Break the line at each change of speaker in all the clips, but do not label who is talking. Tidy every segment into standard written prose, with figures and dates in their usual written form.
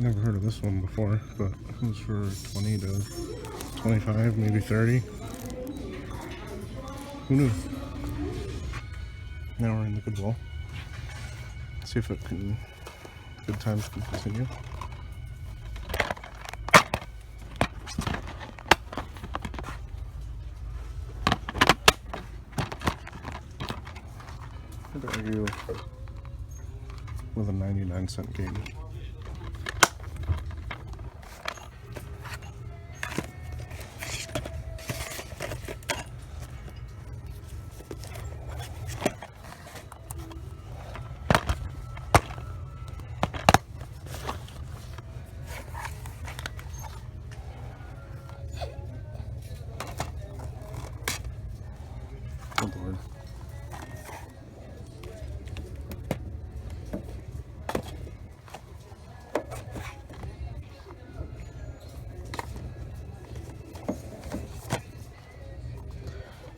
Never heard of this one before, but it was for 20 to 25, maybe 30. Who knew? Now we're in the Goodwill. See if it can, good times can continue. I'd argue with a 99-cent game. Good Lord.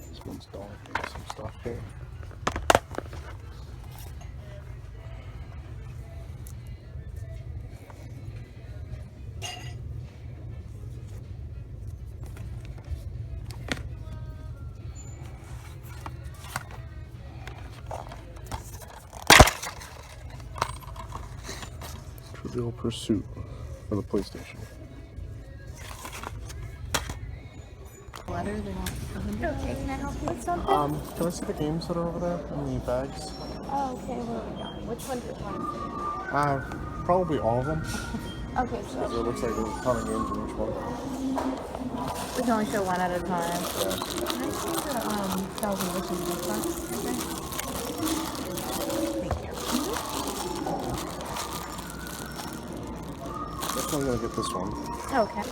This one's dark. Some stuff here. Trivial Pursuit for the PlayStation.
Okay, can I help you with something?
Can I see the games that are over there in the bags?
Oh, okay, what have we got? Which one do you want?
Probably all of them.
Okay,
Because
so
it looks like there's a ton of games in each one.
we can only show one at a time.
Yeah.
Can I see the thousand wishes gift box? Okay. Thank you.
I'm gonna get this one.
Okay.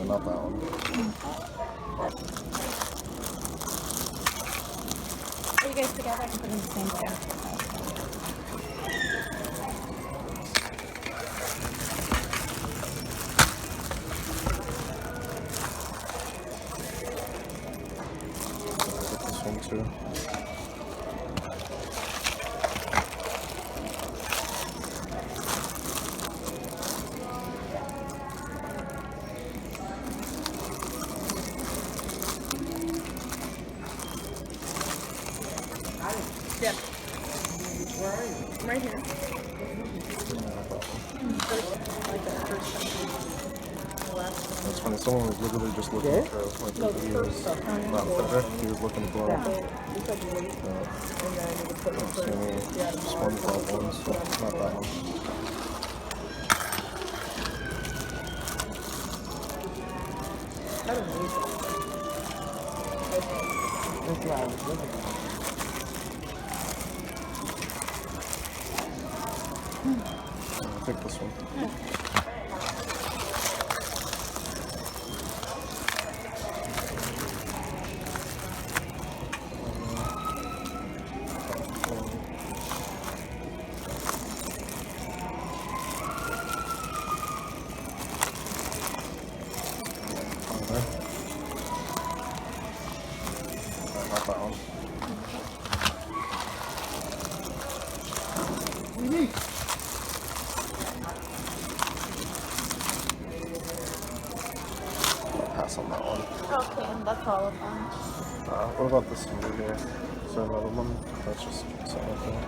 Not that one.
Are you guys together? I can put them in the same chair.
This one too.
Yeah. Where are you? I'm right here.
That's funny. Someone was literally just looking for like the videos. Not better. He was looking for SpongeBob ones. So not that one.
I don't need that. That's why I was looking at it.
I'll take this one. Not that one. Pass on that one.
Okay, that's all of them.
What about this one here? Is there another one? That's just something like that.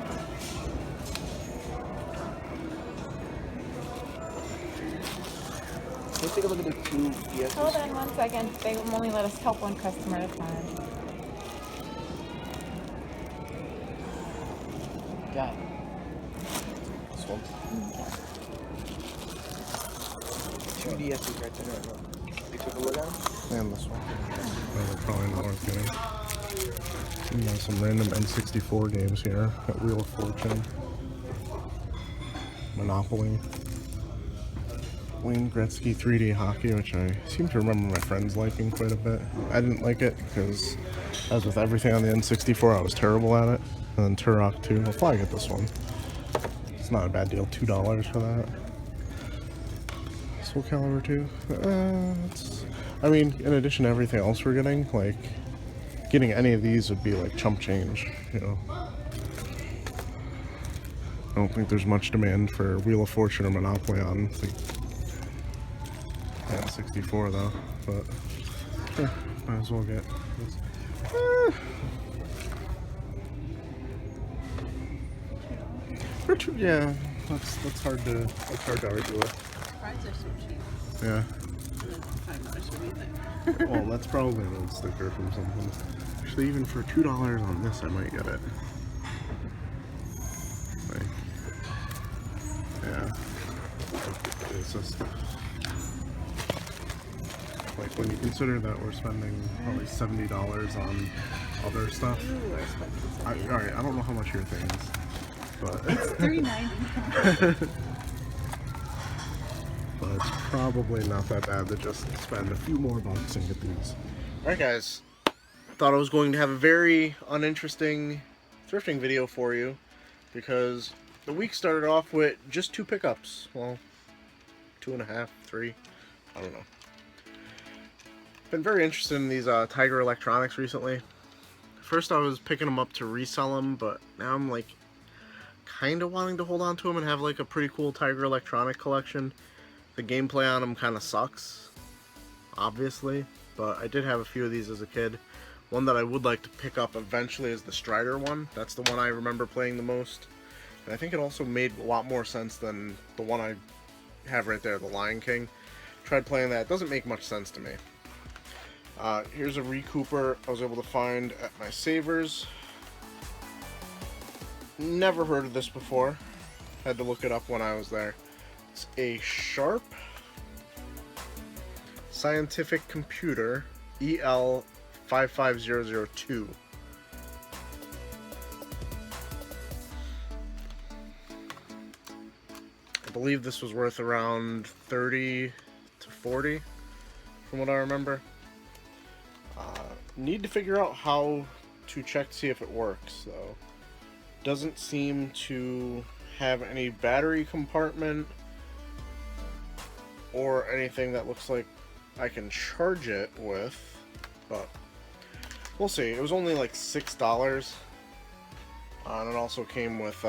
Let's take a look at the two PSs.
Hold on 1 second. They will only let us help one customer at a time.
Got it.
This one.
Two DSs right there. You took a look at them?
And this one. They're probably not worth getting. We got some random N64 games here at Wheel of Fortune. Monopoly. Wayne Gretzky 3D hockey, which I seem to remember my friends liking quite a bit. I didn't like it because, as with everything on the N64, I was terrible at it. And then Turok 2, I'll probably get this one. It's not a bad deal, $2 for that. Soul Calibur 2. I mean, in addition to everything else we're getting, like, getting any of these would be like chump change, you know. I don't think there's much demand for Wheel of Fortune or Monopoly on the 64 though, but sure, might as well get this. Yeah, that's hard to argue with.
Fries are so cheap.
Yeah.
$5 for anything.
Well, that's probably an old sticker from something. Actually, even for $2 on this, I might get it. Like, yeah. It's just like when you consider that we're spending probably $70 on other stuff.
Ooh, we're spending
Alright, I don't know how much your thing is, but
It's $3.90.
but it's probably not that bad to just spend a few more bucks and get these. Alright guys, thought I was going to have a very uninteresting thrifting video for you because the week started off with just 2 pickups. Well, 2.5, 3, I don't know. Been very interested in these Tiger Electronics recently. First I was picking them up to resell them, but now I'm like kind of wanting to hold on to them and have like a pretty cool Tiger Electronic collection. The gameplay on them kind of sucks, obviously, but I did have a few of these as a kid. One that I would like to pick up eventually is the Strider one. That's the one I remember playing the most. And I think it also made a lot more sense than the one I have right there, the Lion King. Tried playing that. It doesn't make much sense to me. Here's a recouper I was able to find at my Savers. Never heard of this before. Had to look it up when I was there. It's a Sharp Scientific Computer EL55002. I believe this was worth around 30 to 40 from what I remember. Need to figure out how to check to see if it works though. Doesn't seem to have any battery compartment or anything that looks like I can charge it with, but we'll see. It was only like $6, and it also came with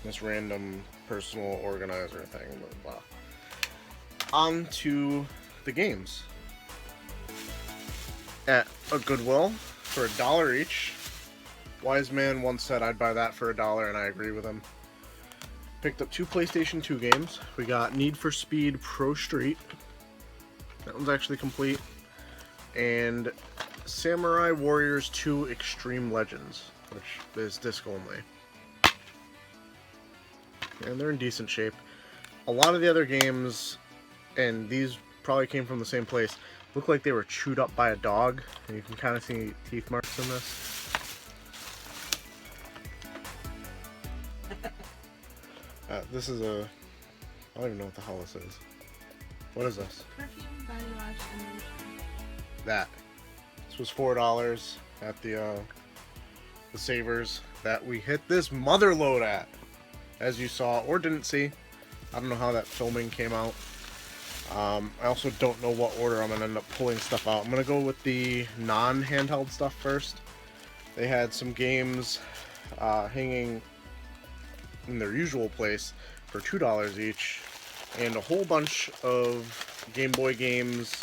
this random personal organizer thing. But wow. On to the games. At a Goodwill for $1 each. Wise man once said I'd buy that for $1, and I agree with him. Picked up 2 PlayStation 2 games. We got Need for Speed Pro Street. That one's actually complete. And Samurai Warriors 2 Extreme Legends, which is disc only. And they're in decent shape. A lot of the other games, and these probably came from the same place, look like they were chewed up by a dog. And you can kind of see teeth marks in this. This is a... I don't even know what the hell this is. What is this?
Perfume, body wash, and lotion.
That. This was $4 at the Savers that we hit this Motherlode at. As you saw, or didn't see. I don't know how that filming came out. I also don't know what order I'm going to end up pulling stuff out. I'm going to go with the non-handheld stuff first. They had some games hanging in their usual place for $2 each, and a whole bunch of Game Boy games,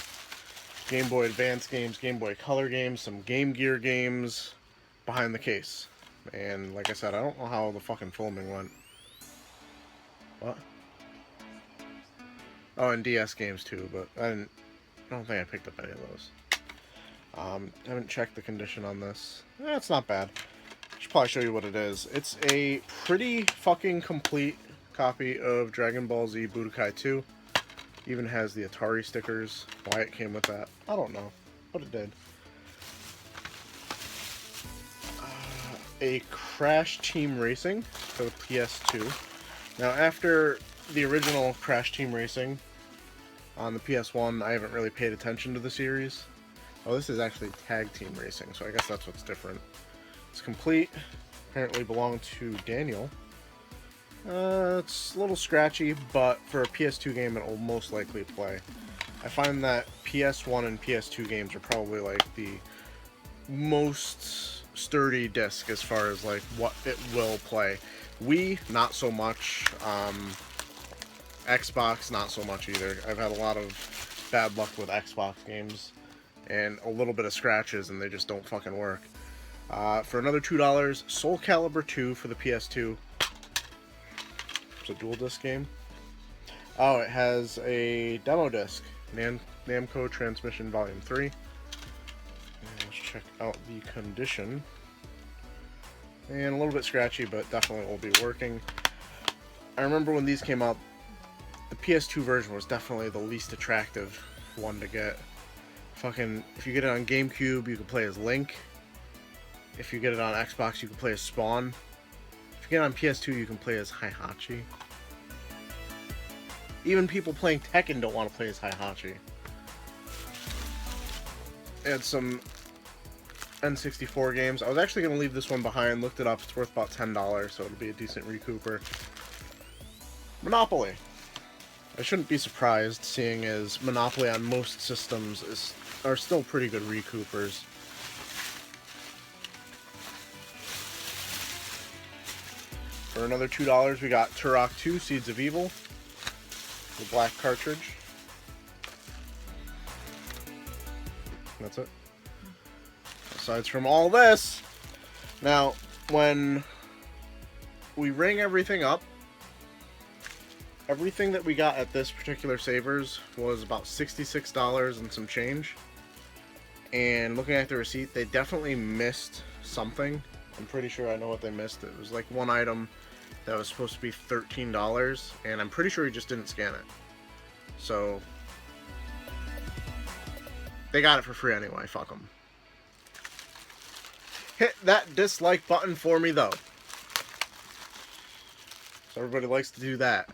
Game Boy Advance games, Game Boy Color games, some Game Gear games behind the case. And like I said, I don't know how the fucking filming went. What? Oh, and DS games too, but I don't think I picked up any of those. I haven't checked the condition on this. It's not bad. I should probably show you what it is. It's a pretty fucking complete copy of Dragon Ball Z Budokai 2. Even has the Atari stickers. Why it came with that, I don't know, but it did. A Crash Team Racing for the PS2. Now, after the original Crash Team Racing on the PS1, I haven't really paid attention to the series. Oh, this is actually Tag Team Racing, so I guess that's what's different. It's complete. Apparently belonged to Daniel. It's a little scratchy, but for a PS2 game, it will most likely play. I find that PS1 and PS2 games are probably like the most sturdy disc as far as like what it will play. Wii, not so much. Xbox, not so much either. I've had a lot of bad luck with Xbox games and a little bit of scratches, and they just don't fucking work. For another $2, Soul Calibur 2 for the PS2. It's a dual disc game. Oh, it has a demo disc, Namco Transmission Volume 3. And let's check out the condition. And a little bit scratchy, but definitely will be working. I remember when these came out, the PS2 version was definitely the least attractive one to get. Fucking, if you get it on GameCube, you can play as Link. If you get it on Xbox, you can play as Spawn. If you get it on PS2, you can play as Heihachi. Even people playing Tekken don't want to play as Heihachi. And some N64 games. I was actually going to leave this one behind, looked it up, it's worth about $10, so it'll be a decent recouper. Monopoly. I shouldn't be surprised, seeing as Monopoly on most systems are still pretty good recoupers. For another $2, we got Turok 2 Seeds of Evil, the black cartridge. That's it. Aside from all this, now when we ring everything up, everything that we got at this particular Savers was about $66 and some change. And looking at the receipt, they definitely missed something. I'm pretty sure I know what they missed. It was like one item that was supposed to be $13, and I'm pretty sure he just didn't scan it. So they got it for free anyway, fuck them. Hit that dislike button for me though. So everybody likes to do that.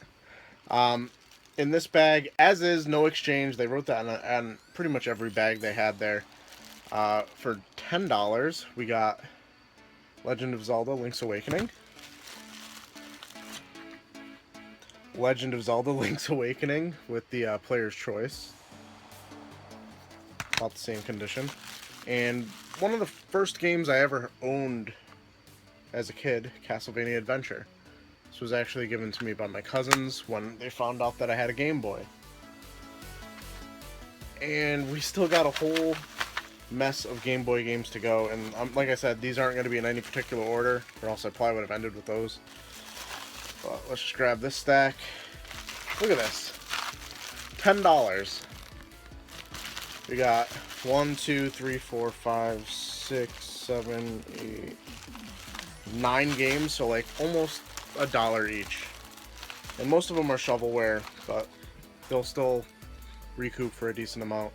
In this bag, as is, no exchange. They wrote that on pretty much every bag they had there. For $10, we got Legend of Zelda Link's Awakening. Legend of Zelda Link's Awakening with the player's choice. About the same condition. And one of the first games I ever owned as a kid, Castlevania Adventure. This was actually given to me by my cousins when they found out that I had a Game Boy. And we still got a whole mess of Game Boy games to go. And like I said, these aren't going to be in any particular order, or else I probably would have ended with those. But let's just grab this stack. Look at this. $10. We got 1, 2, 3, 4, 5, 6, 7, 8, 9 games, so like almost $1 each. And most of them are shovelware, but they'll still recoup for a decent amount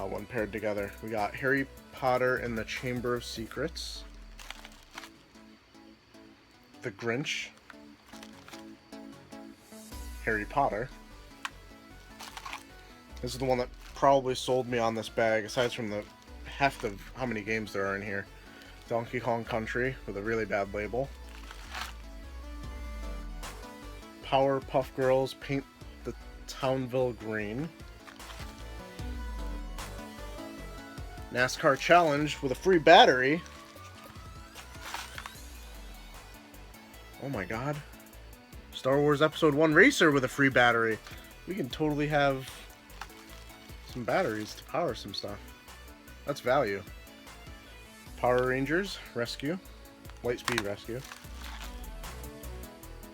when paired together. We got Harry Potter and the Chamber of Secrets, The Grinch, Harry Potter. This is the one that probably sold me on this bag, aside from the heft of how many games there are in here. Donkey Kong Country with a really bad label. Powerpuff Girls Paint the Townville Green. NASCAR Challenge with a free battery. Oh my god. Star Wars Episode 1 Racer with a free battery. We can totally have some batteries to power some stuff. That's value. Power Rangers Rescue. Lightspeed Rescue.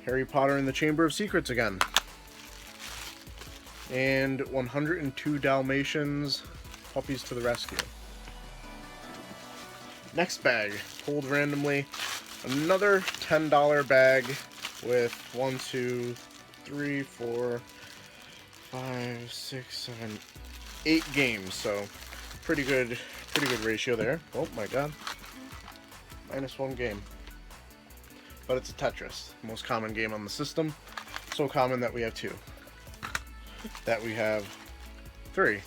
Harry Potter and the Chamber of Secrets again. And 102 Dalmatians Puppies to the Rescue. Next bag, pulled randomly. Another $10 bag with 1, 2, 3, 4, 5, 6, 7, 8 games. So pretty good ratio there. Oh my god. -1 game. But it's a Tetris, most common game on the system. So common that we have 2. That we have 3.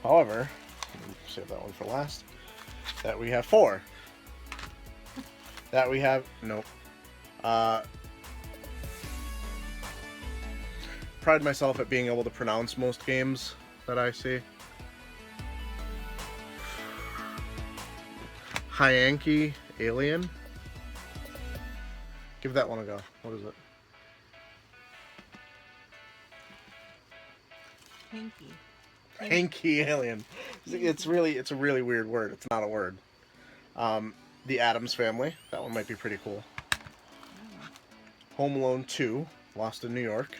However, save that one for last. That we have 4. That we have, nope. pride myself at being able to pronounce most games that I see. Hyanki Alien. Give that one a go. What is it?
Hanky.
Hanky Alien. It's a really weird word. It's not a word. The Addams Family. That one might be pretty cool. Home Alone 2. Lost in New York.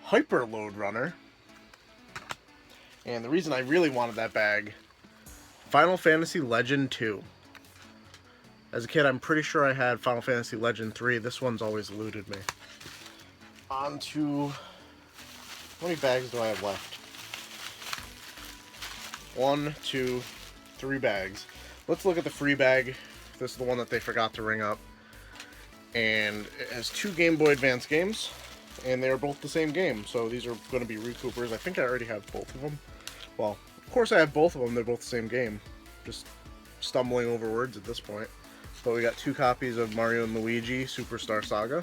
Hyperload Runner. And the reason I really wanted that bag, Final Fantasy Legend 2. As a kid, I'm pretty sure I had Final Fantasy Legend 3. This one's always eluded me. On to... How many bags do I have left? 1, 2, 3 bags. Let's look at the free bag. This is the one that they forgot to ring up. And it has 2 Game Boy Advance games. And they're both the same game. So these are going to be recoupers. I think I already have both of them. Well, of course I have both of them. They're both the same game. Just stumbling over words at this point. But we got 2 copies of Mario and Luigi Superstar Saga.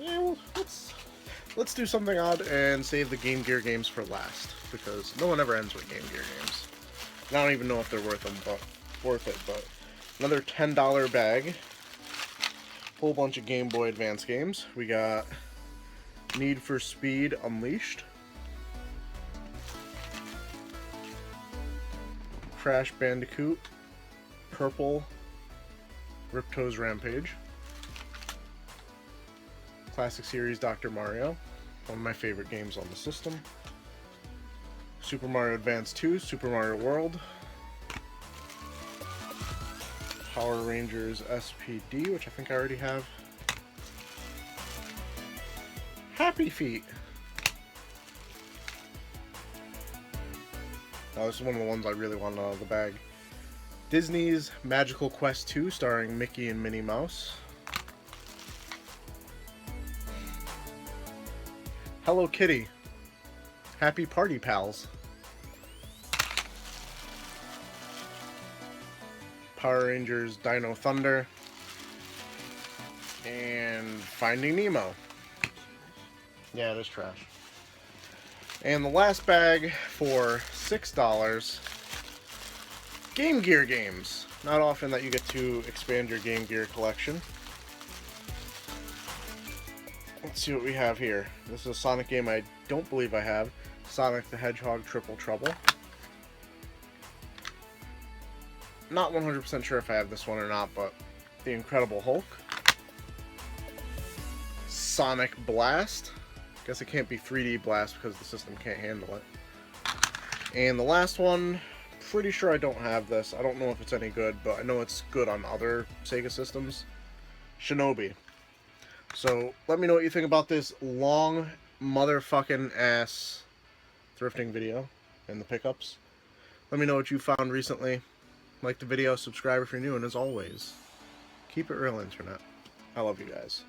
Yeah, well, let's do something odd and save the Game Gear games for last, because no one ever ends with Game Gear games. And I don't even know if they're worth it, but another $10 bag. Whole bunch of Game Boy Advance games. We got Need for Speed Unleashed, Crash Bandicoot, Purple, Ripto's Rampage, Classic Series Dr. Mario, one of my favorite games on the system, Super Mario Advance 2, Super Mario World, Power Rangers SPD, which I think I already have, Happy Feet. Oh, this is one of the ones I really wanted out of the bag. Disney's Magical Quest 2, starring Mickey and Minnie Mouse. Hello Kitty. Happy Party Pals. Power Rangers Dino Thunder. And Finding Nemo. Yeah, it is trash. And the last bag for $6, Game Gear games. Not often that you get to expand your Game Gear collection. Let's see what we have here. This is a Sonic game I don't believe I have. Sonic the Hedgehog Triple Trouble. Not 100% sure if I have this one or not, but The Incredible Hulk. Sonic Blast. Guess it can't be 3D Blast because the system can't handle it. And the last one, pretty sure I don't have this. I don't know if it's any good, but I know it's good on other Sega systems. Shinobi. So, let me know what you think about this long motherfucking ass thrifting video and the pickups. Let me know what you found recently. Like the video, subscribe if you're new, and as always, keep it real, Internet. I love you guys.